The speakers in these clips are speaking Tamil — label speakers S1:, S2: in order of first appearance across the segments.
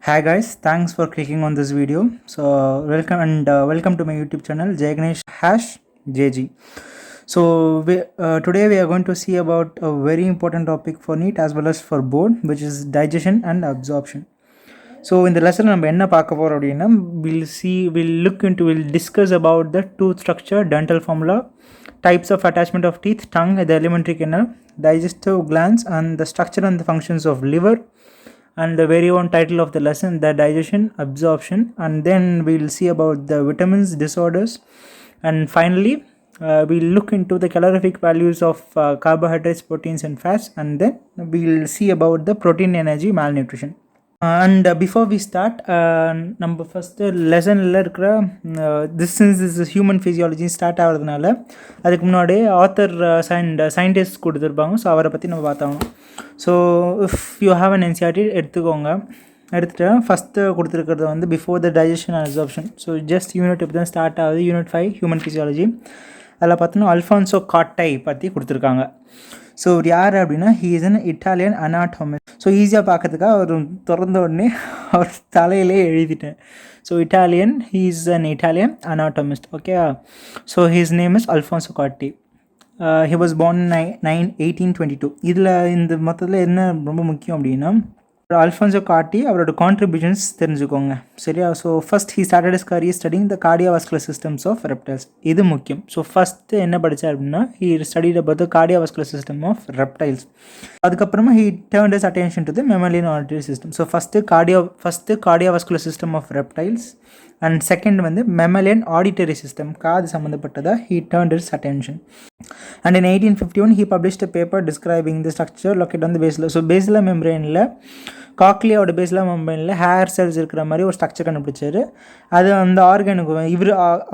S1: Hi guys, thanks for clicking on this video. So welcome to my YouTube channel Jayaganesh #JG. So today we are going to see about a very important topic for NEET as well as for board, which is digestion and absorption. So in the lesson நம்ம என்ன பார்க்க போறோம் அப்படின்னா we'll discuss about the tooth structure, dental formula, types of attachment of teeth, tongue, the alimentary canal, digestive glands, and the structure and the functions of liver, and the very own title of the lesson, the digestion absorption. And then we'll see about the vitamins disorders, and finally we'll look into the calorific values of carbohydrates, proteins, and fats, and then we'll see about the protein energy malnutrition. And before we start, நம்ம ஃபஸ்ட்டு லெசனில் இருக்கிற this is human physiology start ஆகிறதுனால அதுக்கு முன்னாடி ஆத்தர் சயின்டிஸ்ட் கொடுத்துருப்பாங்க. ஸோ அவரை பற்றி நம்ம பார்த்தாகணும். So if you have an NCERT எடுத்துக்கோங்க. எடுத்துகிட்டு ஃபஸ்ட்டு கொடுத்துருக்கிறது வந்து before the digestion and absorption. So just unit இப்போ தான் ஸ்டார்ட் ஆகுது, யூனிட் 5 ஹியூமன் ஃபிசியாலஜி. அதில் பார்த்தோன்னா அல்ஃபான்சோ காட்டை பற்றி கொடுத்துருக்காங்க. ஸோ ஒரு யார் அப்படின்னா he is an Italian anatomist. So ஈஸியாக பார்க்கறதுக்காக அவர் திறந்த உடனே அவர் தலையிலே எழுதிட்டேன். So Italian, he is an Italian anatomist. Okay, so his name is Alfonso Corti. He was born in 1822. இதில் இந்த மொத்தத்தில் என்ன ரொம்ப முக்கியம் அப்படின்னா அல்ஃபான்சோ காட்டி அவரோட கான்ட்ரிபியூஷன்ஸ் தெரிஞ்சுக்கோங்க, சரியா? So first he started his career studying the cardiovascular systems of reptiles. இது முக்கியம். ஸோ ஃபஸ்ட்டு என்ன படித்தார் அப்படின்னா he studied about the cardiovascular system of reptiles. அதுக்கப்புறமா he turned his attention to the mammalian auditory system. So first cardiovascular system of reptiles, and second வந்து மெமலியன் ஆடிட்டரி சிஸ்டம், காது சம்மந்தப்பட்டதாக he turned his attention. And in 1851 he published a paper describing the structure located on the basilar. So basilar மெம்ப்ரெயினில் காக்லியாவோட பேசிலர் மெம்ப்ரெயினில் ஹேர் செல்ஸ் இருக்கிற மாதிரி ஒரு ஸ்ட்ரக்சர் கண்டுபிடிச்சார். அது அந்த ஆர்கனுக்கு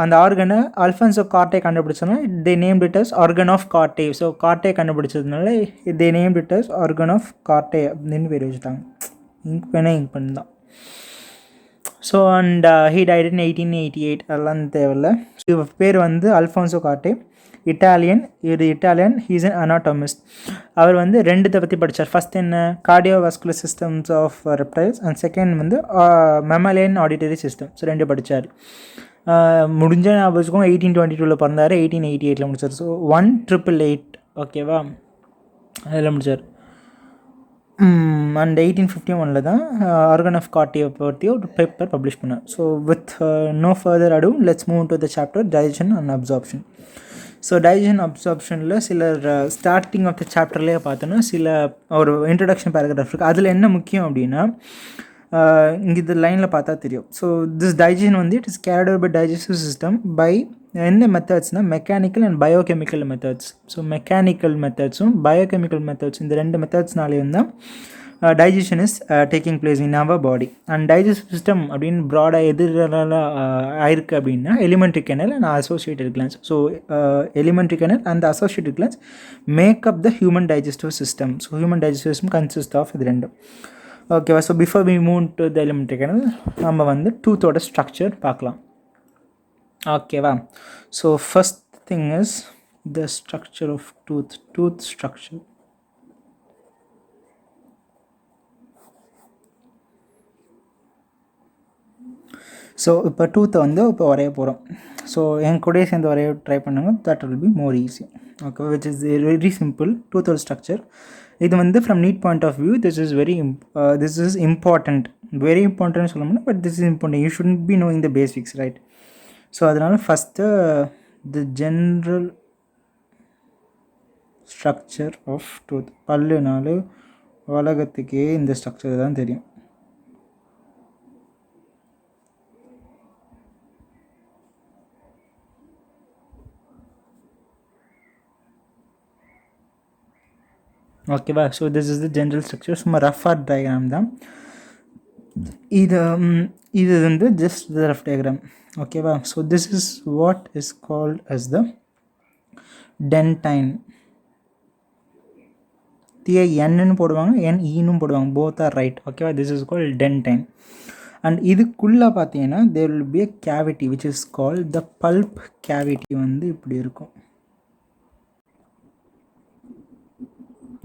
S1: அந்த ஆர்கனை அல்ஃபான்சோ கார்ட்டே கண்டுபிடிச்சோன்னா they named it as organ of Corti. So Corti கண்டுபிடிச்சதுனால they named it as organ of Corti அப்படின்னு பேர் வச்சுட்டாங்க. இங்க் பண்ணதான். So and he died in 1888. அதெல்லாம் தேவையில்லை. ஸோ இவர் பேர் வந்து Alfonso Corti, Italian. He is an anatomist. அவர் வந்து ரெண்டுத்தை பற்றி படித்தார். ஃபஸ்ட் என்ன, cardiovascular systems of reptiles, and second வந்து மெமலியன் ஆடிட்டரி சிஸ்டம். ஸோ ரெண்டு படித்தார். முடிஞ்ச ஞாபகம் 1822 பிறந்தார், 1888 முடித்தார். ஸோ 1888, ஓகேவா, அதில் முடித்தார். அண்ட் 1851 தான் ஆர்கன் ஆஃப் கார்ட்டியை பற்றி ஒரு பேப்பர் பப்ளிஷ் பண்ணார். So with no further ado let's move to the chapter digestion and absorption. So digestion அப்சார்ப்ஷனில் சிலர் ஸ்டார்டிங் ஆஃப் த சாப்டர்லேயே பார்த்தோன்னா சில ஒரு இன்ட்ரடக்ஷன் பேராகிராஃப் இருக்குது. அதில் என்ன முக்கியம் அப்படின்னா இங்கே இந்த லைனில் பார்த்தா தெரியும். ஸோ திஸ் டைஜஷன் வந்து it is carried out by digestive system by என்ன மெத்தட்ஸ்னால் mechanical and biochemical methods. So mechanical மெத்தட்ஸும் பயோகெமிக்கல் மெத்தட்ஸ், இந்த ரெண்டு மெத்தட்ஸ்னாலேயும் தான் digestion is taking place in our body. And digestive system அப்படின்னு ப்ராடாக எதிராக ஆயிருக்கு அப்படின்னா alimentary canal and associated glands. So alimentary canal and associated glands make up the human digestive system. So human digestive system consist of இது ரெண்டும். ஓகேவா? So before we move to the elementary canal நம்ம வந்து டூத்தோட ஸ்ட்ரக்சர் பார்க்கலாம். ஓகேவா? So first thing is the structure of tooth structure. So இப்போ டூத்தை வந்து இப்போ வரைய போகிறோம். ஸோ என் கூடயே சேர்ந்து வரைய ட்ரை பண்ணுங்க, that will be more easy. Okay, which is very simple டூத்தோட ஸ்ட்ரக்சர். இது வந்து from NEET point of view this is important, very important சொல்ல முடியும், but this is important. You should be knowing the basics, right? So அதனால் first the general structure of tooth. பல்லுனாலும் உலகத்துக்கே இந்த ஸ்ட்ரக்சர் தான் தெரியும். ஓகேவா? So this is the general structure. சும்மா ரஃபாக டயக்ராம் தான் இது வந்து ஜஸ்ட் த ரஃப் டயக்ராம். ஓகேவா? So this is what is called as the dentine. என்னு போடுவாங்க, NEன்னு போடுவாங்க, போத் ஆர் ரைட். ஓகேவா? This is called dentine. And இதுக்குள்ளே பார்த்தீங்கன்னா there will be a cavity which is called the pulp cavity. வந்து இப்படி இருக்கும்.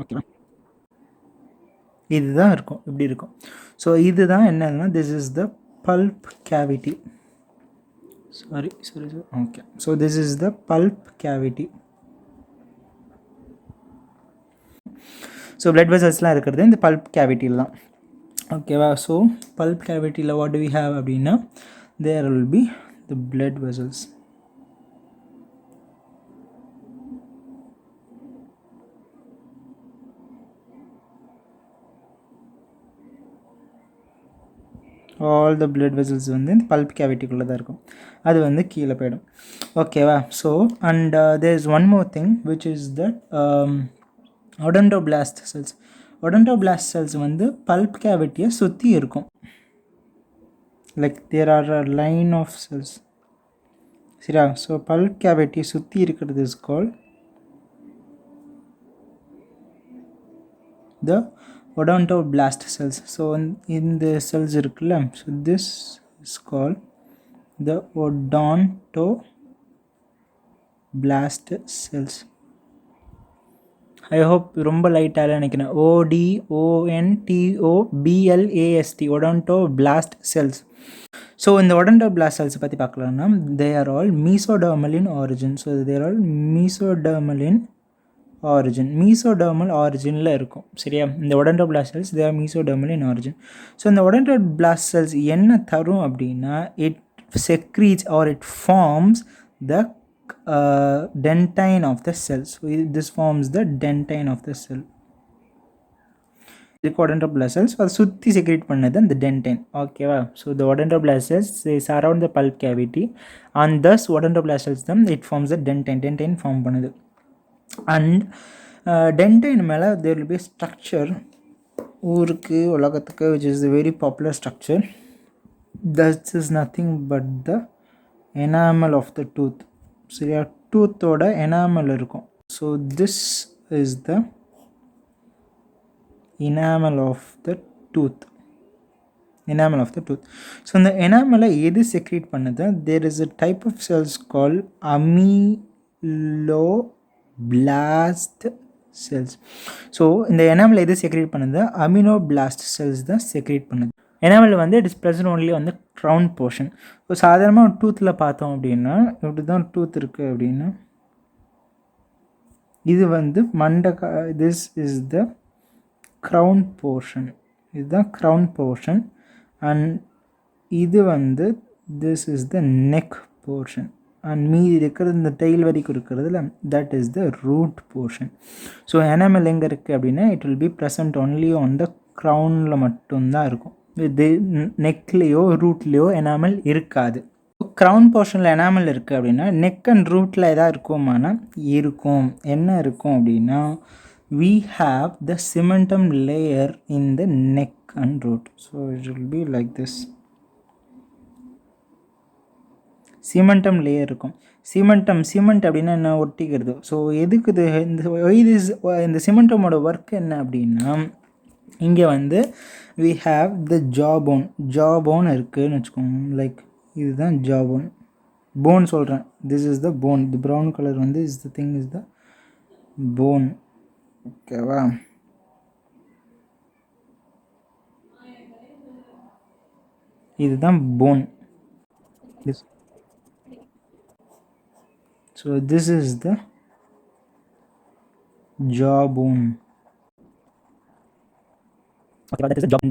S1: ஓகேவா? இதுதான் இருக்கும், இப்படி இருக்கும். ஸோ இதுதான் என்னன்னா, this is the pulp cavity. Sorry. Okay, so this is the pulp cavity. So blood vesselsலாம் இருக்கிறது இந்த pulp cavity தான். ஓகேவா? So pulp cavityயில் what do we have அப்படின்னா, there will be the blood vessels. all the blood vessels வந்து இந்த pulp cavityக்குள்ளே தான் இருக்கும். அது வந்து கீழே போயிடும். ஓகேவா? So and there is one more thing which is that odontoblast cells. odontoblast cells வந்து pulp cavityயை சுற்றி இருக்கும். Like there are a line of cells. சரியா? ஸோ pulp cavity சுற்றி இருக்கிறது is called the odontoblast cells. So in the cells இருக்குல்ல, so this is called the odontoblast cells. I hope ரொம்ப லைட்டாக நினைக்கிறேன். ODONTOBLAST odontoblast cells. ஸோ இந்த odontoblast cells பற்றி பார்க்கலாம்னா, they are all mesodermal in origin. So they are all mesodermal in mesodermal originல இருக்கும். சரியா? இந்த odontoblast cells they are mesodermal in origin. So இந்த odontoblast cells என்ன தரும் அப்படின்னா, it secretes or it forms the dentine of the cell. So this forms the dentine of the cell. The odontoblast cells அதை சுற்றி செக்ரேட் பண்ணது அந்த dentine. ஓகேவா? So the odontoblast cells they surround the pulp cavity and thus odontoblast cells them it forms the dentine form பண்ணுது. அண்ட் dentine மேலே there will be a structure ஊருக்கு உலகத்துக்கு which is a very popular structure. That is nothing but the enamel of the tooth. சரியா? டூத்தோட எனாமல் இருக்கும். So this is the enamel of the tooth. So இந்த எனாமலை எது செக்ரேட் பண்ணுது? there is a type of cells called amyloblast cells. So இந்த எனாமல் எது செக்ரேட் பண்ணுது? amyloblast cells தான் செக்ரேட் பண்ணுது. எனாமல் வந்து இட் இஸ் ப்ரெசன்ட் ஒன்லி வந்து க்ரௌன் போர்ஷன். ஸோ சாதாரணமாக டூத்தில் பார்த்தோம் அப்படின்னா, இப்படி தான் டூத் இருக்குது அப்படின்னா, இது வந்து this is the crown portion. இதுதான் க்ரௌன் போர்ஷன். அண்ட் இது வந்து this is the neck portion. And மீதி இருக்கிறது இந்த டெயில் வரைக்கும் இருக்கிறதுல that is the root portion. So enamel எங்கே இருக்குது அப்படின்னா, it will be present only on the க்ரௌனில் மட்டும்தான் இருக்கும். இது நெக்லேயோ ரூட்லேயோ எனாமல் இருக்காது. க்ரௌன் போர்ஷனில் எனாமல் இருக்குது அப்படின்னா, நெக் அண்ட் ரூட்டில் எதாவது இருக்குமானா இருக்கும். என்ன இருக்கும் அப்படின்னா, we have the cementum layer in the neck and root. So it will be like this. cementum layer இருக்கும். சிமெண்ட் அப்படின்னா என்ன? ஒட்டிக்கிறது. ஸோ எதுக்கு இந்த சிமெண்டமோட ஒர்க் என்ன அப்படின்னா, இங்கே வந்து we have the jawbone இருக்குதுன்னு வச்சுக்கோங்க. லைக் இதுதான் போன் சொல்கிறேன். this is the bone. the brown color வந்து is the thing is the bone. ஓகேவா? இதுதான் phone. So this is the jawbone.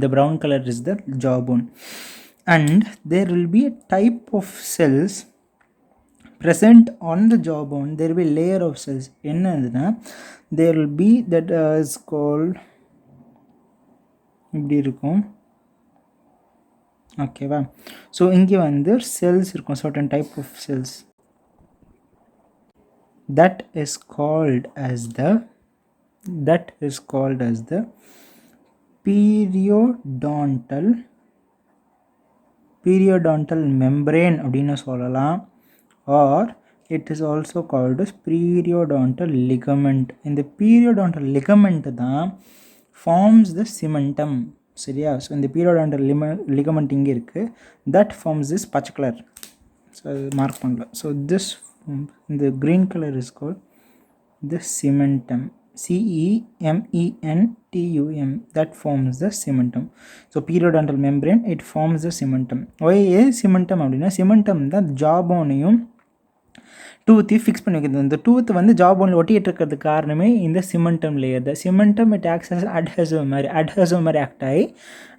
S1: The brown color is the jawbone. And there will be a type of cells present on the jawbone. There will be layer of cells. என்னதுன்னா, there will be that is called இப்படி இருக்கும். ஓகேவா? ஸோ இங்கே வந்து செல்ஸ் இருக்கும், certain type of cells. that is called as the periodontal membrane அப்படின்னு சொல்லலாம். or it is also called as periodontal ligament. இந்த periodontal ligament தான் forms the cementum. சரியா? ஸோ இந்த periodontal ligament இங்கே இருக்குது. that forms this பச்சை கலர். ஸோ அது மார்க் பண்ணல. ஸோ this இந்த green color is called the cementum. cementum, that forms the cementum. So periodontal membrane, it forms the cementum. Why is cementum அப்படின்னா cementum தான் ஜாபோனையும் டூத்தையும் ஃபிக்ஸ் பண்ணி வைக்கிறது. இந்த டூத் வந்து ஜாப் ஒன்ல ஒட்டிகிட்டு இருக்கிறதுக்கு காரணமே இந்த சிமெண்டம் லேயர் தான். சிமெண்டம் இட் ஆக்ட்ஸ் அஸ் அட்ஹெசிவ் மாதிரி ஆக்ட் ஆகி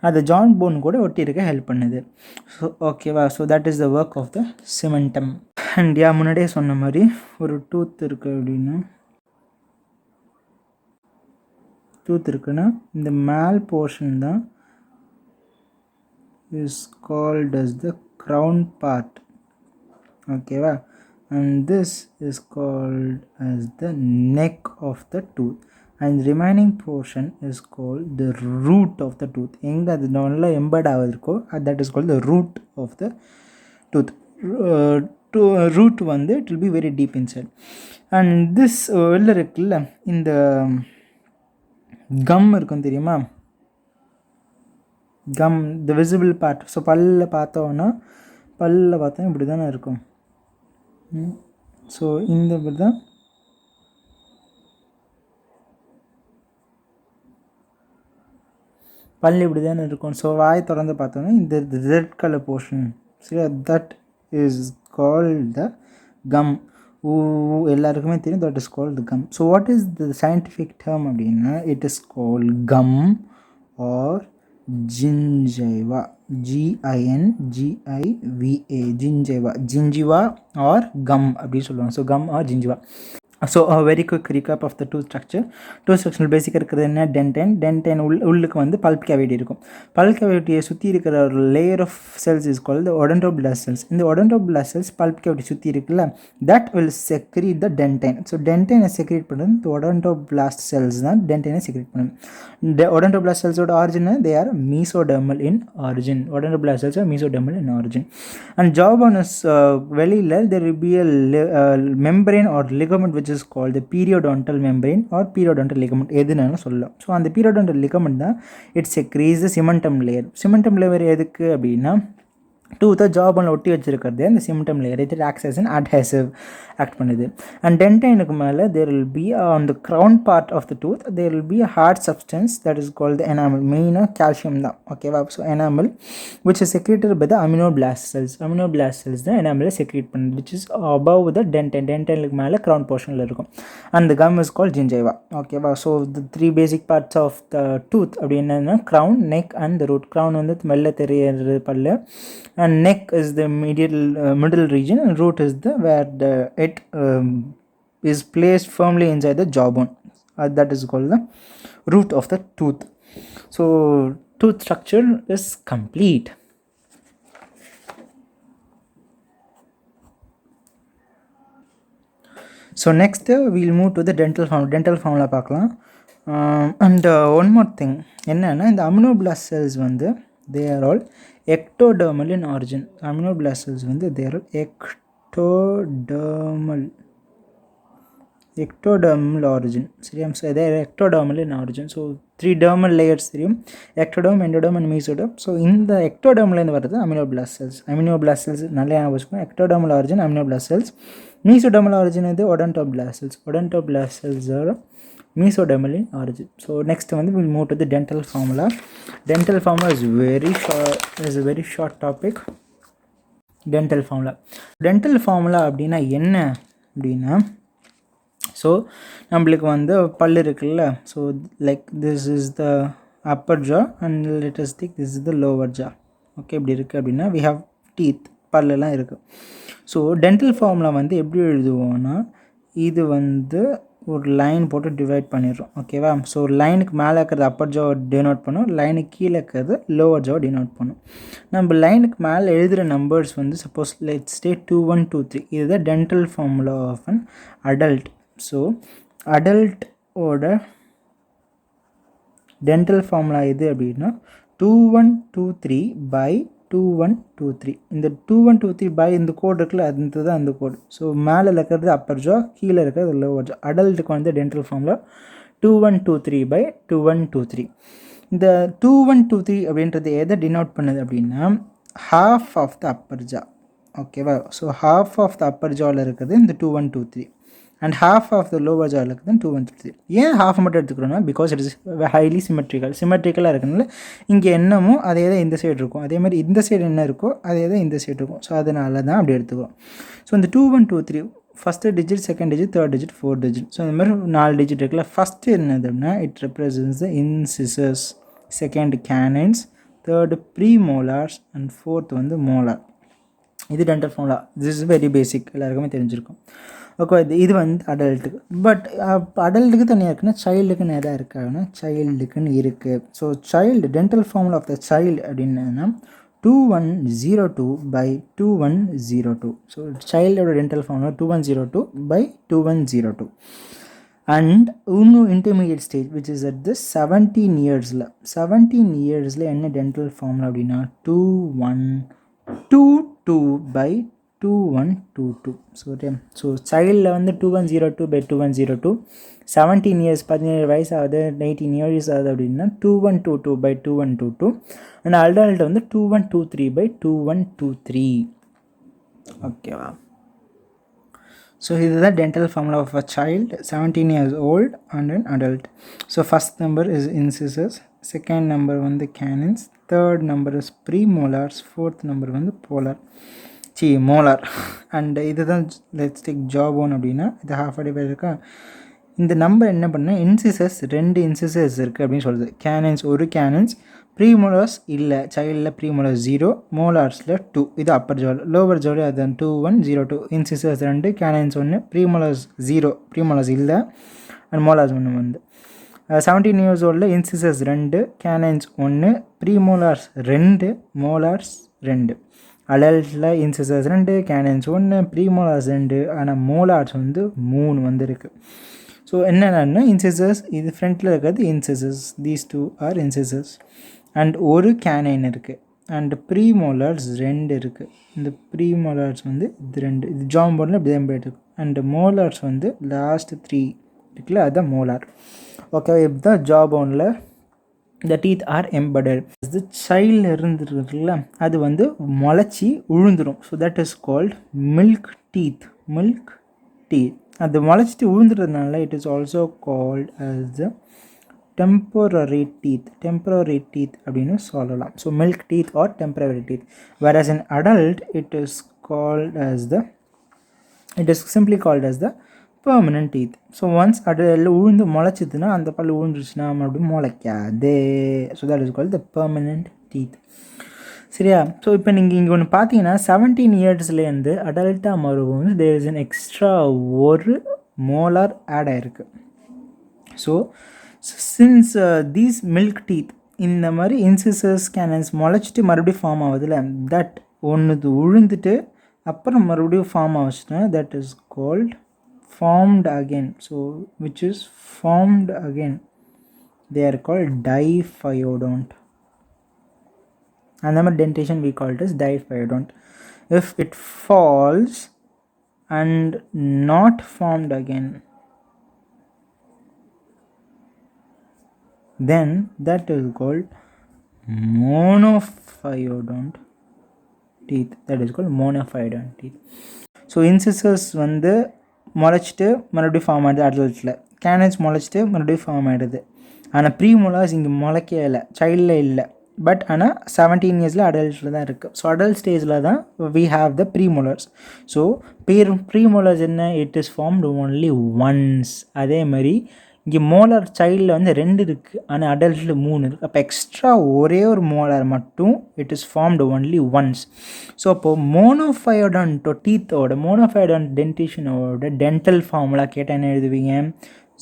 S1: அது ஜான் போன் கூட ஒட்டி இருக்க ஹெல்ப் பண்ணுது. ஸோ ஓகேவா, so that is the work of the cementum. And முன்னாடியே சொன்ன மாதிரி ஒரு டூத் இருக்குது அப்படின்னா, டூத் இருக்குன்னா இந்த மேல் போர்ஷன் தான் is called as the crown part. ஓகேவா, and this is called as the neck of the tooth, and the remaining portion is called the root of the tooth. enga adu nalla embed avirukko, that is called the root of the tooth. Root வந்து it will be very deep inside. And this வெள்ள இருக்குல்ல, இந்த கம் இருக்கும் தெரியுமா, come, the visible part. So பல்ல பார்த்தோன்னா இப்படி தானே இருக்கும். ஸோ இந்த இப்படி தான் பல் இப்படி தானே இருக்கும். ஸோ வாய் திறந்து பார்த்தோன்னா இந்த ரெட் கலர் போர்ஷன், சரி, that is called the gum. எல்லாருக்குமே தெரியும், that is called the gum. So what is the scientific term அப்படின்னா, it is called gum or gingiva, gingiva, gingiva or gum அப்படி சொல்லுவாங்க. So gum or gingiva. So very quick recap of the tooth structure. Tooth structure பேசிக்காக இருக்கிறது என்ன, டென்டைன் உள்ளுக்கு வந்து பல்ப் கேவிட்டி இருக்கும். பல்ப் கேவிட்டியை சுற்றி இருக்கிற ஒரு layer of cells is called odontoblast cells. இந்த ஒடன்டோபிளாஸ்ட் செல்ஸ் பல்ப் கேவிட்டி சுற்றி இருக்குல்ல, that will secrete the dentine. So டென்டைனை செக்ரீட் பண்ணுறது இந்த ஒடன்டோபிளாஸ்ட் செல்ஸ் தான் டென்டைனை செக்ரீட் பண்ணும். ஒடன்டோபிளாஸ்ட் செல்ஸோட origin they are mesodermal in origin. Odontoblast cells are mesodermal in origin. And jawbones வெளியில் there will be a membrane or ligament which is called the periodontal membrane or periodontal ligament, எதுனாலும் சொல்லலாம். ஸோ அந்த periodontal ligament தான் it secretes the cementum layer. cementum layer எதுக்கு அப்படின்னா, டூத்தை ஜாபனில் ஒட்டி வச்சுருக்கிறது அந்த சிமெண்டம் லேயர். இது acts as an adhesive act பண்ணுது. அண்ட் டென்டைனுக்கு மேலே there will be on the crown part of the tooth there will be a hard substance that is called the enamel. மெயினாக கால்சியம் தான். ஓகேவா, so enamel which is secreted by the ameloblast cells. Ameloblast cells தான் எனாமலை செக்ரேட் பண்ணுது, விச் இஸ் அபவ் த டென்டைனுக்கு மேலே க்ரௌன் போர்ஷனில் இருக்கும். And the gum is called ஜிஞ்சைவா. ஓகேவா, so the three basic parts of the tooth அப்படி என்னென்னா crown, neck and the root. Crown வந்து மெல்ல தெரியறது பல்லு, and neck is the middle region, and root is the where the it is placed firmly inside the jawbone. That is called the root of the tooth. So tooth structure is complete. So next we'll move to the dental formula பார்க்கலாம். And one more thing என்னன்னா, இந்த அமினோபிளாஸ்ட் செல்ஸ் வந்து they are all ectodermal in origin. Aminoblast cells வந்து they are ectodermal origin. சரியா, so they are ectodermal in origin. So 3 dermal layers தெரியும், ectoderm, endoderm and mesoderm. So இந்த ectodermலேருந்து வருது aminoblast cells. aminoblast cells நல்லா ஞாபகம் வச்சுக்கோங்க. ectodermal origin aminoblast cells. mesodermal origin இது odontoblast cells. odontoblast cells are mesodermal in origin. So next one we'll move to the dental formula. Dental formula is a very short topic. Dental formula அப்படின்னா என்ன அப்படின்னா, ஸோ நம்மளுக்கு வந்து பல் இருக்குல்ல, so like this is the upper jaw and let us think this is the lower jaw. Okay, இப்படி இருக்குது அப்படின்னா we have teeth, பல்லெல்லாம் இருக்குது. ஸோ டென்டல் ஃபார்முலா வந்து எப்படி எழுதுவோன்னா, இது வந்து ஒரு லைன் போட்டு டிவைட் பண்ணிடுறோம். ஓகேவா, ஸோ லைனுக்கு மேலே இருக்கிறது அப்பர் ஜாவை டினோட் பண்ணும், லைனுக்கு கீழே இருக்கிறது லோவர் ஜாவை டினோட் பண்ணும். நம்ம லைனுக்கு மேலே எழுதுகிற நம்பர்ஸ் வந்து சப்போஸ் லெட்ஸ் ஸ்டே 2 1 2 3, இதுதான் dental formula of an adult. So அடல்ட்டோட டென்டல் ஃபார்முலா எது அப்படின்னா 2 1 2 3 by 2 1 2 3. இந்த 2 1 2 3 பை இந்த கோடு இருக்குல்ல, அது தான் இந்த கோடு. ஸோ மேலே இருக்கிறது அப்பர் ஜா, கீழே இருக்கிறது லோவர் ஜா. அடல்ட்டுக்கு வந்து டென்டல் ஃபார்முலா 2 1 2 3 by 2 1 2 3. இந்த 2 1 2 3 அப்படின்றது எதை டினோட் பண்ணுது அப்படின்னா, half of the upper jaw. ஓகேவா, so half of the upper ஜாவில் இருக்கிறது இந்த 2 1 2 3. and half of the lower jaw இருக்குது 2 1 3. ஏன் half மட்டும் எடுத்துக்கிறோன்னா பிகாஸ் இட் இஸ் ஹைலி சிமெட்ரிக்கலாக இருக்கனால இங்கே என்னமோ அதே தான் இந்த சைடு இருக்கும், அதே மாதிரி இந்த சைடு என்ன இருக்கோ அதே தான் இந்த சைடு இருக்கும். ஸோ அதனால தான் அப்படி எடுத்துக்கிறோம். ஸோ இந்த 2 1 2 3 first digit, second digit, third digit, fourth digit. So இந்த மாதிரி 4 டிஜிட் இருக்குல்ல. ஃபஸ்ட்டு என்னது அப்படின்னா it represents the incisors, second canines, third premolars and fourth வந்து மோலார். இது dental formula. This is very basic, எல்லாருக்குமே தெரிஞ்சிருக்கும். ஓகே, இது வந்து அடல்ட்டுக்கு. பட் அடல்ட்டுக்கு தனியாக இருக்குன்னா சைல்டுக்குன்னு எதாவது இருக்காங்கன்னா சைல்டுக்குன்னு இருக்குது. So child dental formula of the child அப்படின்னா 2102 by 2102. ஸோ சைல்டோட டென்டல் ஃபார்முலா 2102 by 2102. அண்ட் இன்னும் intermediate stage which is at the 17 இயர்ஸில் என்ன டென்டல் ஃபார்முலா அப்படின்னா 2122 by 2122. ஸோ சைல்டில் வந்து 2102 by 2102, 17 இயர்ஸ் 17 வயசு ஆகுது, 18 இயர்ஸ் ஆகுது அப்படின்னா 2122 by 2122, அண்ட் அடல்ட் வந்து 2123 by 2123. ஓகேவா? ஸோ இதுதான் dental formula of a child 17 years old and an adult. So first number is incisors, second number வந்து canines, third number is premolars, fourth number வந்து மோலார். அண்ட் இதுதான் லெட்ஸ் டேக் ஜாப் ஒன் அப்படின்னா இது ஹாஃப் அடிபை இருக்கா. இந்த நம்பர் என்ன பண்ணால் இன்சிசஸ் 2 இன்சிசஸ் இருக்குது அப்படின்னு சொல்லுது. கேனன்ஸ் 1 கேனன்ஸ், ப்ரீமோலார்ஸ் இல்லை, சைல்டில் ப்ரீமோலார்ஸ் 0, மோலார்ஸில் 2. இது அப்பர் ஜால். லோவர் ஜாலி அதுதான் 2102. இன்சிசஸ் 2, கேனன்ஸ் 1, ப்ரீமோலார்ஸ் 0, ப்ரீமோலார்ஸ் இல்லை, அண்ட் மோலார்ஸ் 1 வந்து 17 years old incisors 2, cannons 1, ப்ரீமோலார்ஸ் 2, molars 2. அடல்ட்டில் incisors 2, cannons 1, ப்ரீமோலார்ஸ் 2, ஆனால் மோலார்ஸ் வந்து 3 வந்து இருக்குது. ஸோ என்னென்னா இன்சிசஸ் இது ஃப்ரண்ட்டில் இருக்கிறது incisors, these 2 R incisors, and ஒரு கேனைன் இருக்குது, அண்ட் ப்ரீமோலார்ஸ் 2 இருக்குது. இந்த ப்ரீமோலார்ஸ் வந்து இது 2, இது ஜாம் போர்டில் இப்படி தான் போய்ட்டு இருக்கு. அண்ட் மோலார்ஸ் வந்து லாஸ்ட் 3 இருக்குல்ல, அதுதான் மோலார். ஓகே, இதுதான் ஜா போனில் the teeth are embedded. The child இருந்துருக்குல்ல அது வந்து முளைச்சி உழுந்துடும். So that is called milk teeth. அது முளைச்சிட்டு உழுந்துறதுனால it is also called as the temporary teeth அப்படின்னு சொல்லலாம். So milk teeth or temporary teeth. Whereas in adult it is simply called as the permanent teeth. So once அது எல்லாம் உழுந்து முளைச்சிதுன்னா அந்த பல் உழுந்துருச்சுன்னா மறுபடியும் முளைக்காது. So that is called the permanent teeth. சரியா? ஸோ இப்போ நீங்கள் இங்கே ஒன்று பார்த்தீங்கன்னா 17 இயர்ஸ்லேருந்து அடல்ட்டாக மறுபடியும் தேர் இஸ் அன் எக்ஸ்ட்ரா ஒரு மோலார் ஆட் ஆகிருக்கு. So since these milk teeth இந்த மாதிரி இன்சிசஸ் கேனன்ஸ் முளைச்சிட்டு மறுபடியும் ஃபார்ம் ஆகுதுல்ல, தட் ஒன்று உழுந்துட்டு அப்புறம் மறுபடியும் ஃபார்ம் ஆச்சுன்னா that is called formed again. So which is formed again, they are called diphyodont. And the dentation we call it as diphyodont. If it falls and not formed again, then that is called monophyodont teeth. That is called monophyodont teeth. So incisors வந்து முளைச்சிட்டு மறுபடியும் ஃபார்ம் ஆகிடுது அடல்ட்டில், கேனன்ஸ் முளைச்சிட்டு மறுபடியும் ஃபார்ம் ஆகிடுது. ஆனால் ப்ரீமோலார்ஸ் இங்கே முளைக்கவே இல்லை, சைல்டில் இல்லை. பட் ஆனால் 17 இயர்ஸில் அடல்ட்டில் தான் இருக்குது. ஸோ அடல்ட் ஸ்டேஜில் தான் வி ஹாவ் த ப்ரீமோலார்ஸ். ஸோ ப்ரீமோலார்ஸ் என்ன, it is formed only once. அதே மாதிரி இங்கே மோலார் சைல்டில் வந்து 2 இருக்குது, ஆனால் அடல்ட்டில் 3 இருக்குது. அப்போ எக்ஸ்ட்ரா ஒரே ஒரு மோலார் மட்டும் it is formed only once. So அப்போது மோனோஃபயோடன்ட்டோ டீத்தோட மோனோஃபயோடன்ட் டென்டிஷனோட டென்டல் ஃபார்முலா கேட்டால் என்ன எழுதுவீங்க?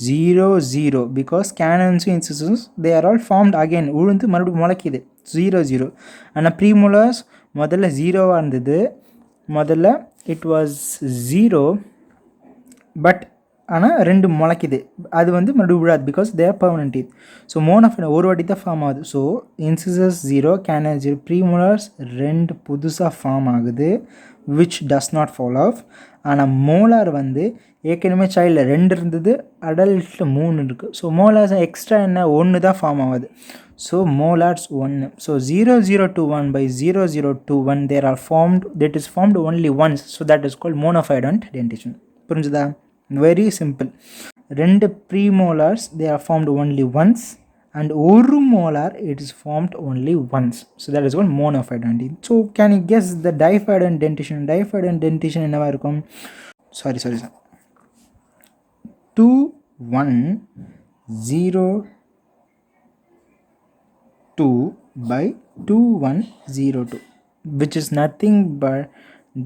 S1: 0 0. பிகாஸ் கேனன்ஸும் incisors they are all formed again, உழுந்து மறுபடியும் முளைக்குது 0 0. ஆனால் ப்ரீமோலார்ஸ் முதல்ல 0வாக இருந்தது, முதல்ல இட் வாஸ் 0, பட் ஆனால் 2 முளைக்குது, அது வந்து மறுபடியும் விழாது because they are permanent teeth. So monophyodont ஒரு வாட்டி தான் ஃபார்ம் ஆகுது. ஸோ இன்சிசஸ் 0, கேனல் 0, ப்ரீமோலார்ஸ் 2 புதுசாக ஃபார்ம் ஆகுது which does not fall off. ஆனால் மோலார் வந்து ஏற்கனவே சைல்டில் 2 இருந்தது, அடல்ட்டில் 3 இருக்குது. ஸோ மோலார்ஸ் எக்ஸ்ட்ரா என்ன 1 தான் ஃபார்ம் ஆகுது. So molars 1. So 0021 by 0021 there are formed, that is formed only once. So that is called monophyodont dentition. புரிஞ்சுதா? Very simple. ரெண்டு premolars they are formed only once, and ஒரு molar it is formed only once. So that is called monophyton teeth. So can you guess the diphyton dentition? Diphyton dentition என்னவா இருக்கும்? Sorry. 2102 by 2102, which is nothing but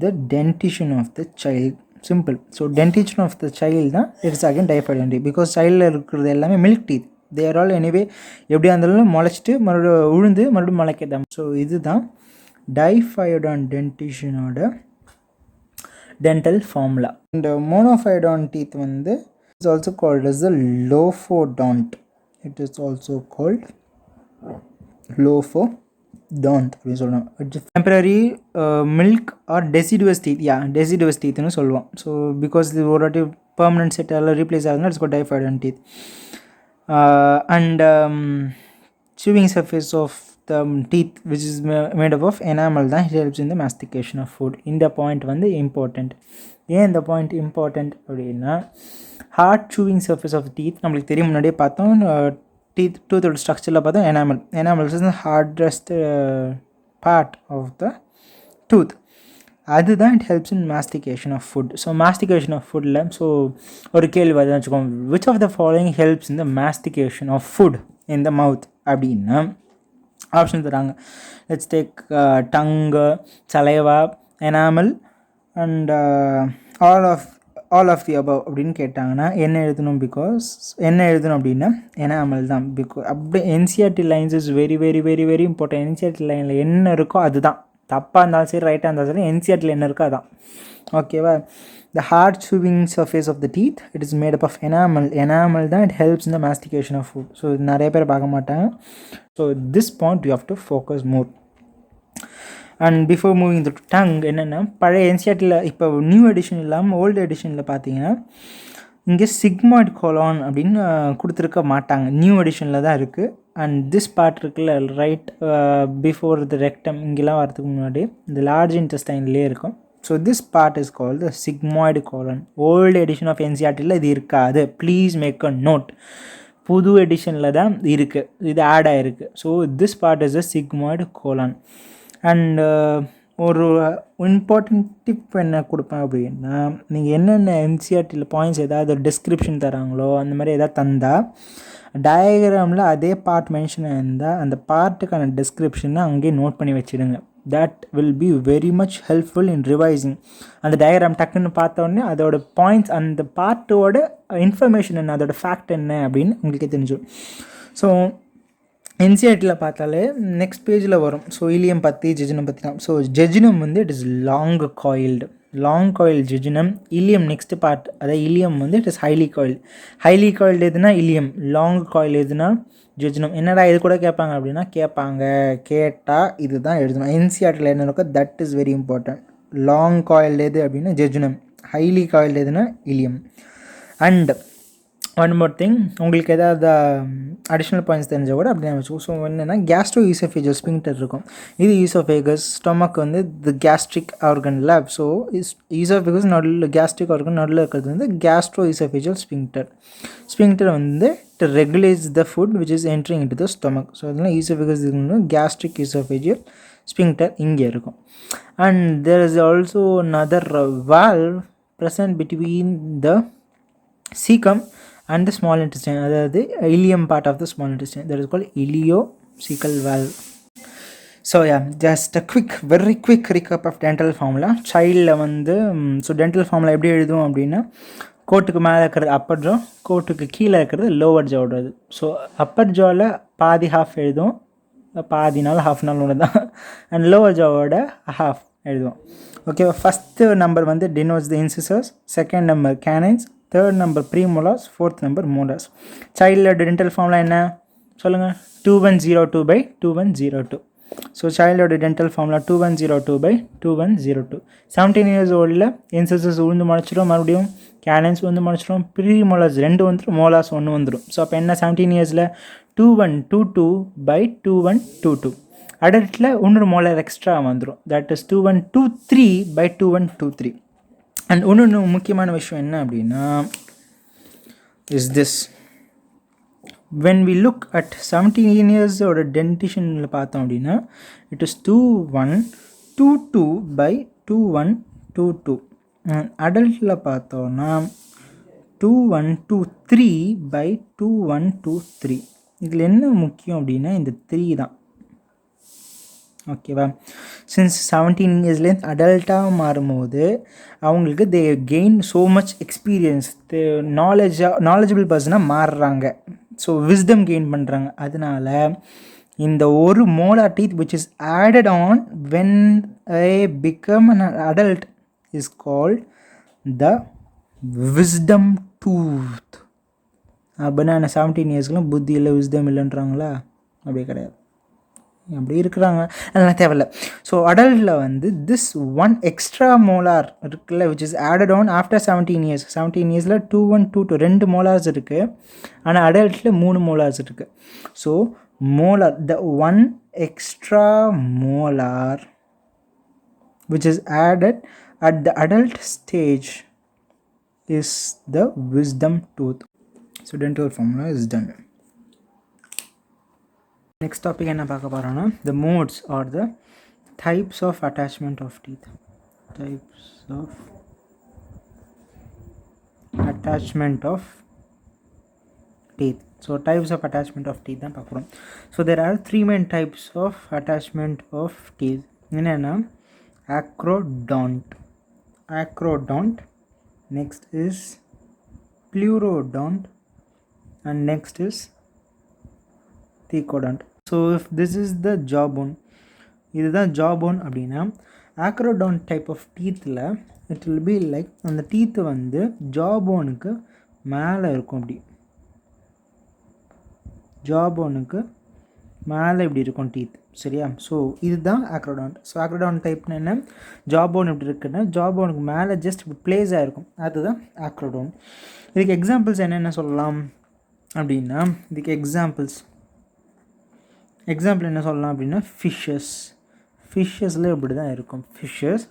S1: the dentition of the child. Simple. So dentition of the child தான் it is again diphyton teeth, because childல இருக்கிறது எல்லாமே milk teeth. They are all anyway எப்படியா இருந்தாலும் முளைச்சிட்டு மறுபடியும் உழுந்து மறுபடியும் முளைக்கிறதாம். ஸோ இதுதான் diphyton dentitionோட dental formula. And monophyton teeth வந்து is also called as the lophodont. It is also called lophodont. Temporary milk or deciduous teeth. Yeah, deciduous teeth னு சொல்லுவோம். So because the ஒரு permanent set எல்லாம் replace ஆகுதுன்னா it's called diphyton teeth. And chewing surface of the teeth which is made up of enamel தான் it helps in the mastication of food. இந்த பாயிண்ட் வந்து இம்பார்ட்டண்ட். ஏன் இந்த பாயிண்ட் இம்பார்ட்டண்ட் அப்படின்னா heart chewing surface of teeth நம்மளுக்கு தெரியும், முன்னாடியே பார்த்தோம். டூத்தோட ஸ்ட்ரக்சரில் பார்த்தோம் enamel is the hardest part of the tooth. அதுதான் it helps in mastication of food. So mastication of foodல ஸோ ஒரு கேள்வி வருதுன்னு வச்சுக்கோங்க, which of the following helps in the mastication of food in the mouth அப்படின்னா ஆப்ஷன் தராங்க. Let's take tongue, saliva, enamel and all of the above அப்படின்னு கேட்டாங்கன்னா என்ன எழுதணும்? பிகாஸ் என்ன எழுதணும் அப்படின்னா enamel தான். பிகாஸ் அப்படியே NCERT lines is very very very very important. NCERT லைனில் என்ன இருக்கோ அதுதான், தப்பாக இருந்தாலும் சரி ரைட்டாக இருந்தாலும் சரி என்சிஆர்டியில் என்ன இருக்கோ அதான். ஓகேவா? The hard chewing surface of the teeth, it is made up of enamel தான் it helps in the mastication of food. So இது நிறைய பேர் பார்க்க மாட்டாங்க. So this point you have to focus more. And before moving to tongue, என்னென்னா பழைய என்சிஆர்டியில் இப்போ நியூ எடிஷன் இல்லாமல் ஓல்டு எடிஷனில் பார்த்தீங்கன்னா இங்கே sigmoid colon அப்படின்னு கொடுத்துருக்க மாட்டாங்க. நியூ எடிஷனில் தான் இருக்குது. அண்ட் திஸ் பார்ட் இருக்குல்ல ரைட் பிஃபோர் த ரெக்டம், இங்கெல்லாம் வரதுக்கு முன்னாடி இந்த லார்ஜ் இன்டெஸ்டைன்லேயே இருக்கும். So this part is called the sigmoid colon. Old edition of என்சிஆர்டியில் இது இருக்காது. Please make a note. புது எடிஷனில் தான் இருக்குது, இது ஆட் ஆகிருக்கு. So this part is the sigmoid colon. And ஒரு இம்பார்ட்டன்ட் டிப் என்ன கொடுப்பேன் அப்படின்னா, நீங்கள் என்னென்ன என்சிஆர்டியில் பாயிண்ட்ஸ் ஏதாவது டிஸ்கிரிப்ஷன் தராங்களோ அந்த மாதிரி எதாவது தந்தால் டயக்ராமில் அதே பார்ட் மென்ஷன் இருந்தால் அந்த பார்ட்டுக்கான டிஸ்கிரிப்ஷனை அங்கேயே நோட் பண்ணி வச்சுடுங்க. that will be very much helpful in revising. அந்த டயக்ராம் டக்குன்னு பார்த்தோன்னே அதோட பாயிண்ட்ஸ், அந்த பார்ட்டோட இன்ஃபர்மேஷன் என்ன, அதோட ஃபேக்ட் என்ன அப்படின்னு உங்களுக்கே தெரிஞ்சிடும். ஸோ என்சிஆர்டியில் பார்த்தாலே நெக்ஸ்ட் பேஜில் வரும். ஸோ இலியம் பற்றி ஜெஜினம் பற்றி தான். ஸோ ஜெஜினம் வந்து it is long coiled jejunum. Ileum next part, அதாவது இலியம் வந்து இட் இஸ் ஹைலி காயில்டு எதுனா இலியம், லாங் காயில் எதுனா ஜெஜினம். என்னடா இது கூட கேட்பாங்க அப்படின்னா கேட்டால் இதுதான் எழுதணும். என்சிஆர்டியில் என்ன இருக்கோ that is very important. Long coiled எது அப்படின்னா ஜெஜினம், ஹைலி காயில்டு எதுனா ileum. And one more thing, உங்களுக்கு ஏதாவது அடிஷ்னல் பாயிண்ட்ஸ் தெரிஞ்சால் கூட அப்படி வச்சுக்கோ. ஸோ என்னென்னா கேஸ்ட்ரோ ஈசோஃபேஜியல் ஸ்பிங்க்டர் இருக்கும். இது ஈசோஃபேகஸ், ஸ்டொமக் வந்து தி கேஸ்ட்ரிக் ஆர்கனில். ஸோ ஈசோஃபேகஸ் நடுவில், கேஸ்ட்ரிக் ஆர்கன் நடுவில் இருக்கிறது வந்து கேஸ்ட்ரோ ஈசோஃபேஜியல் ஸ்பிங்க்டர் வந்து to regulates the food which is entering into the stomach. So அதனால் ஈசோஃபேகஸ் கேஸ்ட்ரிக் ஈசோஃபேஜியல் ஸ்பிங்க்டர் இங்கே இருக்கும். And there is also another valve present between the cecum and the small intestine, அதாவது ileum part of the small intestine, that is called ileocecal valve. So yeah, just a very quick recap of dental formula. சைல்டில் வந்து ஸோ டென்டல் ஃபார்முலா எப்படி எழுதுவோம் அப்படின்னா, கோட்டுக்கு மேலே இருக்கிறது அப்பர் ஜா, கோட்டுக்கு கீழே இருக்கிறது லோவர் ஜாவோடது. ஸோ அப்பர் ஜாவில் பாதி ஹாஃப் எழுதுவோம், பாதி நாள் ஹாஃப் நாள் ஒன்று தான். அண்ட் லோவர் ஜாவோட ஹாஃப் எழுதுவோம். ஓகே, ஃபஸ்ட்டு நம்பர் வந்து denotes the incisors, second number canines, third number premolars, fourth number molars. சைல்டோட டென்டல் ஃபார்முலா என்ன சொல்லுங்கள்? 2102/2102. ஸோ சைல்டோட டென்டல் ஃபார்முலா 2102/2102. 17 years ஓல்டில் இன்சிசர்ஸ் உழுந்து முளைச்சிடும், மறுபடியும் கேனன்ஸ் வந்து முளைச்சிடும், ப்ரீமோலார்ஸ் 2 வந்துடும், மோலார்ஸ் 1 வந்துடும். ஸோ அப்போ என்ன 17 yearsல 2122/2122. அடல்ட்டில் இன்னொரு மோலார் எக்ஸ்ட்ரா வந்துடும், தட் இஸ் 2123/2123. அண்ட் இன்னொன்று முக்கியமான விஷயம் என்ன அப்படின்னா is this. When we look at 17 years ஓட டென்டிஷனில் பார்த்தோம் அப்படின்னா இட் இஸ் 2122 by 2122. அடல்ட்டில் பார்த்தோன்னா 2123 by 2123. இதில் என்ன முக்கியம் அப்படின்னா இந்த 3 தான். ஓகேவா? சின்ஸ் 17 இயர்ஸ்லேருந்து அடல்ட்டாக மாறும்போது அவங்களுக்கு they gain so much experience, knowledgeable பர்சனாக மாறுறாங்க. ஸோ விஸ்டம் கெயின் பண்ணுறாங்க. அதனால இந்த ஒரு molar teeth which is added on when I become an adult is called the wisdom tooth. அப்படின்னா 17 இயர்ஸ்க்குலாம் புத்தி இல்லை, விஸ்டம் இல்லைன்றாங்களா? அப்படியே கிடையாது, அப்படி இருக்கிறாங்க, அதெல்லாம் தேவையில்லை. ஸோ அடல்ட்டில் வந்து திஸ் ஒன் எக்ஸ்ட்ரா மோலார் இருக்குல்ல which is added on after 17 years. 17 இயர்ஸில் 2122 2 மோலார்ஸ் இருக்குது. ஆனால் அடல்ட்டில் 3 மோலார்ஸ் இருக்குது. So molar, the one extra molar which is added at the adult stage is the wisdom tooth. So dental formula is done. Next topic என்ன பார்க்க போகிறோன்னா the modes or the types of attachment of teeth. Types of attachment of teeth. So types of attachment of teeth தான் பார்க்குறோம். So there are 3 main types of attachment of teeth. என்னென்னா acrodont, next is pleurodont, and next is thecodont. So if this is the jawbone, இதுதான் jawbone அப்படின்னா acrodont type of teethல it will be like அந்த teeth வந்து jawboneக்கு மேலே இருக்கும். அப்படி jawboneக்கு மேலே இப்படி இருக்கும் டீத், சரியா? ஸோ இதுதான் acrodont. ஸோ acrodont டைப்னு என்ன, ஜாபோன் இப்படி இருக்குன்னா ஜாபோனுக்கு மேலே ஜஸ்ட் இப்படி பிளேஸ் ஆகிருக்கும், அதுதான் acrodont. இதுக்கு எக்ஸாம்பிள்ஸ் என்னென்ன சொல்லலாம் அப்படின்னா, இதுக்கு எக்ஸாம்பிள் என்ன சொல்லலாம் அப்படின்னா ஃபிஷ்ஷஸில் இப்படி தான் இருக்கும், ஃபிஷ்ஷஸ்.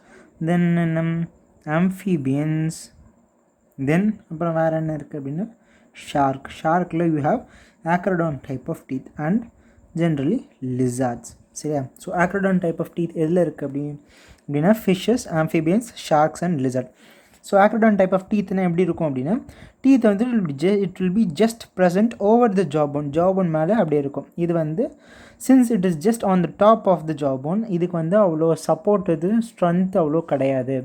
S1: தென் amphibians, தென் அப்புறம் வேறு என்ன இருக்குது அப்படின்னா ஷார்க்கில் you have acrodont type of teeth and generally lizards, சரியா? So acrodont type of teeth எதில் இருக்குது அப்படின்னா fishes, amphibians, sharks and lizard. So acrodont type of teethனா எப்படி இருக்கும் அப்படின்னா டீத் வந்து it will be just present over the jawbone மேலே அப்படியே இருக்கும். இது வந்து since it is just on the top of the jawbone, இதுக்கு வந்து அவ்வளோ சப்போர்ட் ஸ்ட்ரென்த் அவ்வளோ கிடையாது.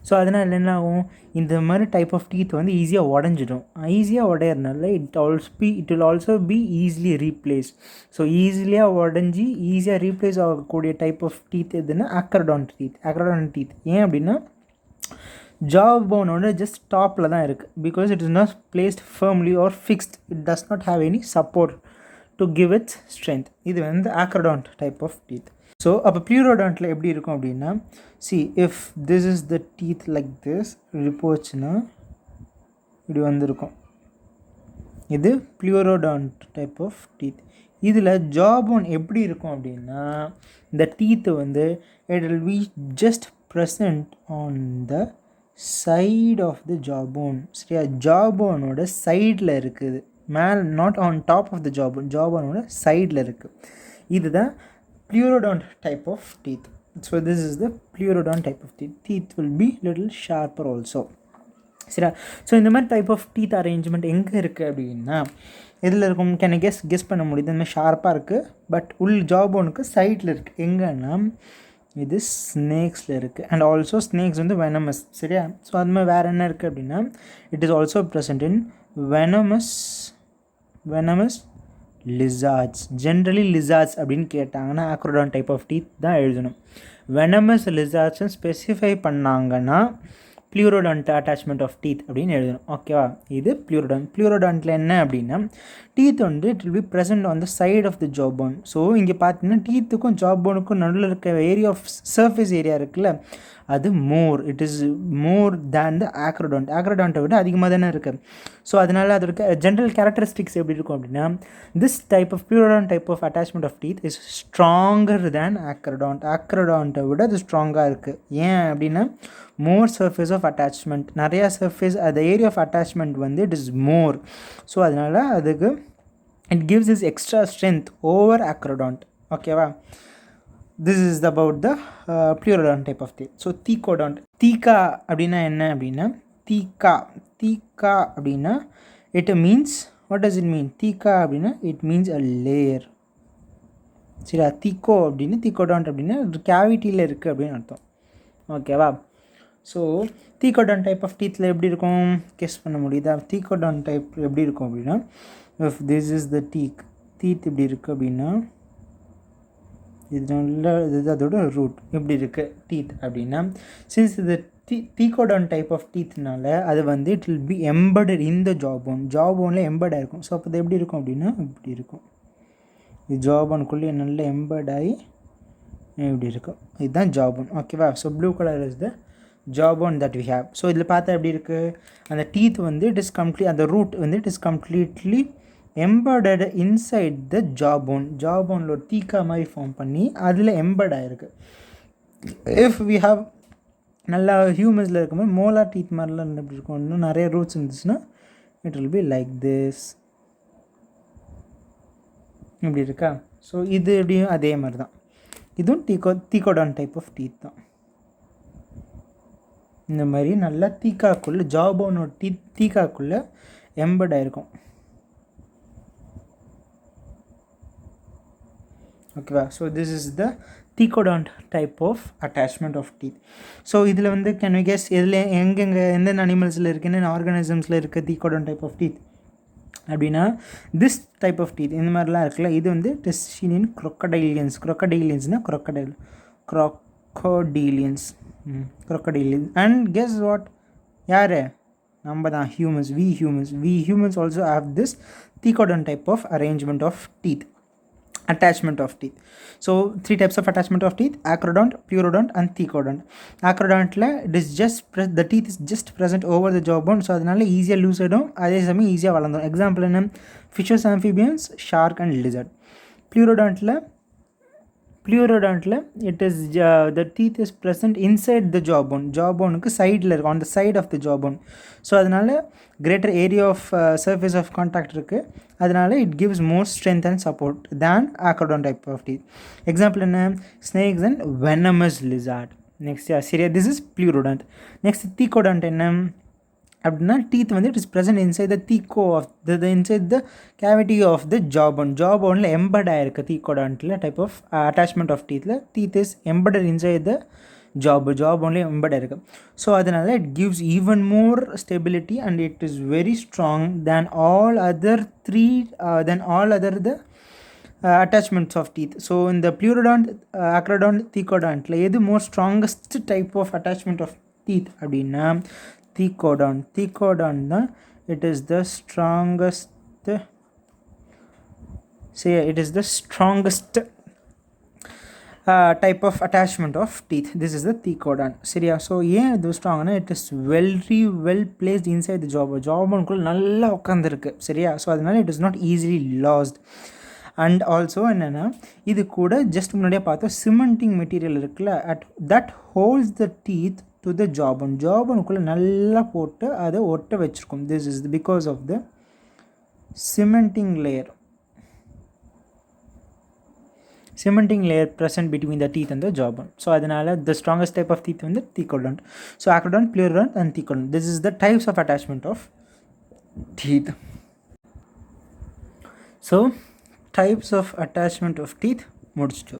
S1: ஸோ அதனால் என்ன ஆகும், இந்த மாதிரி டைப் ஆஃப் டீத் வந்து ஈஸியாக உடஞ்சிடும். ஈஸியாக உடையிறதுனால it will also be easily replace. So ஈஸிலியாக உடஞ்சி ஈஸியாக ரீப்ளேஸ் ஆகக்கூடிய டைப் ஆஃப் டீத் எதுன்னா acrodont டீத். ஏன் அப்படின்னா ஜாபோனோட ஜஸ்ட் டாப்பில் தான் இருக்குது. Because it is not placed firmly or fixed, it does not have any support to give its strength. இது வந்து acrodont type of teeth. So அப்போ ப்ளூரோடான்ட்டில் எப்படி இருக்கும் அப்படின்னா, if this is the teeth like this, இப்படி போச்சுன்னா இப்படி வந்திருக்கும். இது ப்ளூரோடான்ட் டைப் ஆஃப் டீத். இதில் ஜாபோன் எப்படி இருக்கும் அப்படின்னா இந்த டீத்து வந்து it will be just present on the side of the jawbone, சரியா? ஜாபோனோட சைடில் இருக்குது, மேல் not on top of the ஜாபோனோட சைடில் இருக்குது. இதுதான் pleurodont type of teeth. So this is the pleurodont type of teeth. Teeth will be little sharper also, சரியா? ஸோ இந்த மாதிரி டைப் ஆஃப் டீத் அரேஞ்ச்மெண்ட் எங்கே இருக்குது அப்படின்னா எதில் இருக்கும், கேன் கெஸ் பண்ண முடியுது. இந்த மாதிரி ஷார்ப்பாக இருக்குது, பட் ஜாபோனுக்கு சைடில் இருக்குது. எங்கன்னா இது ஸ்னேக்ஸில் இருக்குது. அண்ட் ஆல்சோ ஸ்னேக்ஸ் வந்து வெனமஸ், சரியா? ஸோ அது மாதிரி வேறு என்ன இருக்குது அப்படின்னா it is also present in venomous lizards. Generally lizards அப்படின்னு கேட்டாங்கன்னா acrodont டைப் ஆஃப் டீத் தான் எழுதணும். வெனமஸ் lizardsன்னு ஸ்பெசிஃபை பண்ணாங்கன்னா ப்ளூரோடான்ட் அட்டாச்மெண்ட் ஆஃப் டீத் அப்படின்னு எழுதணும், ஓகேவா? இது ப்ளூரோடான்ட்டில் என்ன அப்படின்னா டீத் வந்து it will be present on the side of the jawbone. So இங்கே பார்த்தீங்கன்னா டீத்துக்கும் ஜாபோனுக்கும் நடுவில் இருக்க ஏரியா ஆஃப் சர்ஃபேஸ் ஏரியா இருக்குல்ல, அது it is more than the acrodont விட அதிகமாக தானே இருக்குது. ஸோ அதனால் அதோட ஜென்ரல் கேரக்டரிஸ்டிக்ஸ் எப்படி இருக்கும் அப்படின்னா this type of pleurodont type of attachment of teeth is stronger than acrodont விட அது ஸ்ட்ராங்காக இருக்குது. ஏன் அப்படின்னா மோர் சர்ஃபேஸ் of attachment நிறைய surface the area of attachment வந்து it is more. ஸோ அதனால் அதுக்கு it gives this extra strength over acrodont. ஓகேவா? this is about the pleurodont type of teeth. So thecodont. தீக்கா அப்படின்னா என்ன அப்படின்னா தீக்கா அப்படின்னா it means, what does it mean? தீக்கா அப்படின்னா it means a layer. சரியா? தீக்கோ அப்படின்னு தீக்கோடான்ட் அப்படின்னா கேவிட்டியில் இருக்குது அப்படின்னு அர்த்தம். ஓகேவா? ஸோ தீக்கோடான் டைப் ஆஃப் டீத்தில் எப்படி இருக்கும் கெஸ் பண்ண முடியுதா? தீக்கோடான் டைப் எப்படி இருக்கும் அப்படின்னா, if this is the teeth இப்படி இருக்குது அப்படின்னா, இது நல்ல இது அதோட ரூட் எப்படி இருக்குது டீத் அப்படின்னா, சின்ஸ் இது தீக்கோடான் டைப் ஆஃப் டீத்னால அது வந்து it will be embedded in the ஜாபோனில் எம்படாக இருக்கும். ஸோ அப்போ அது எப்படி இருக்கும் அப்படின்னா இப்படி இருக்கும். இது ஜாபோனுக்குள்ளே நல்லா எம்பட் ஆகி இப்படி இருக்கும். இதுதான் ஜாபோன். ஓகேவா? So blue colour is the jawbone that we have. So இதில் பார்த்தா எப்படி இருக்குது, அந்த டீத் வந்து இட் இஸ் அந்த ரூட் வந்து it is completely embedded inside the ஜாபோனில் ஒரு தீக்கா மாதிரி ஃபார்ம் பண்ணி அதில் எம்பட் ஆகிருக்கு. இஃப் வி ஹாவ் நல்லா ஹியூமன்ஸில் இருக்கும்போது மோலார் டீத் மாதிரிலாம் எப்படி இருக்கும், இன்னும் நிறைய ரூட்ஸ் இருந்துச்சுன்னா it will be like this. இப்படி இருக்கா? ஸோ இது எப்படியும் அதே மாதிரி தான். இதுவும் தீக்கோடான் டைப் ஆஃப் டீத் தான். இந்த மாதிரி நல்லா தீக்காக்குள்ளே ஜாபோனோட தீக்காக்குள்ளே எம்பட் ஆகிருக்கும். ஓகேவா? So this is the thecodont type of attachment of teeth. So இதில் வந்து கேன் வி கெஸ் இதில் எங்கெங்கே எந்தெந்த அனிமல்ஸில் இருக்குது, என்னென்ன ஆர்கானிசம்ஸில் இருக்குது தீக்கோடான்ட் டைப் ஆஃப் டீத் அப்படின்னா, திஸ் டைப் ஆஃப் டீத் இந்த மாதிரிலாம் இருக்குல்ல, இது வந்து டெஸ்டினின் crocodiliansனால் crocodilians அண்ட் கெஸ் வாட், யார் நம்ம தான் humans. we humans also have this thecodont type of arrangement of teeth, attachment of teeth. So 3 types of attachment of teeth: acrodont, pleurodont and thecodont. Acrodontல it is just the teeth is just present over the jawbone. So அதனால ஈஸியாக லூஸ் ஆகிடும், அதே சமயம் ஈஸியாக வளர்ந்துடும். எக்ஸாம்பிள் என்ன, fishes, amphibians, shark and lizard. pleurodontல it is the teeth is present inside the jawboneக்கு சைடில் இருக்கும், on the side of the jawbone. So அதனால் greater area of surface of contact இருக்குது, அதனால் it gives more strength and support than acrodont type of teeth. Example என்ன, snakes and venomous lizard. Next சரியா, this is pleurodont. Next thecodont என்ன அப்படின்னா, டீத் வந்து it is present inside the theca of the inside the cavity of the ஜாபோனில் எம்பட் ஆகிருக்கு. தீக்கோடான்ட்டில் type of attachment of teeth is embedded inside the ஜாபோன்லேயே எம்பட் ஆகிருக்கு. ஸோ அதனால் it gives even more stability and it is very strong than all other the attachments of teeth. So இந்த pleurodont, acrodont, thecodont எது more strongest type of attachment of teeth அப்படின்னா thecodont தான் it is the strongest type of attachment of teeth. This is the thecodont. சரியா? ஸோ ஏன் இது ஸ்ட்ராங்னா, it is very well placed inside the jawbone நல்லா உட்காந்துருக்கு. சரியா? ஸோ அதனால it is not easily lost. And also என்னென்னா, இது கூட ஜஸ்ட் முன்னாடியே பார்த்தோம் சிமெண்டிங் மெட்டீரியல் இருக்குல்ல, that holds the teeth to the ஜாபோனுக்குள்ளே நல்லா போட்டு அதை ஒட்ட வச்சுருக்கும். This is because of the cementing layer present between the teeth and the jawbone. So அதனால் the strongest type of teeth வந்து thecodont. So acrodont, pleurodont and thecodont. This is the types of attachment of teeth. So types of attachment of teeth முடிச்சிட்டோம்.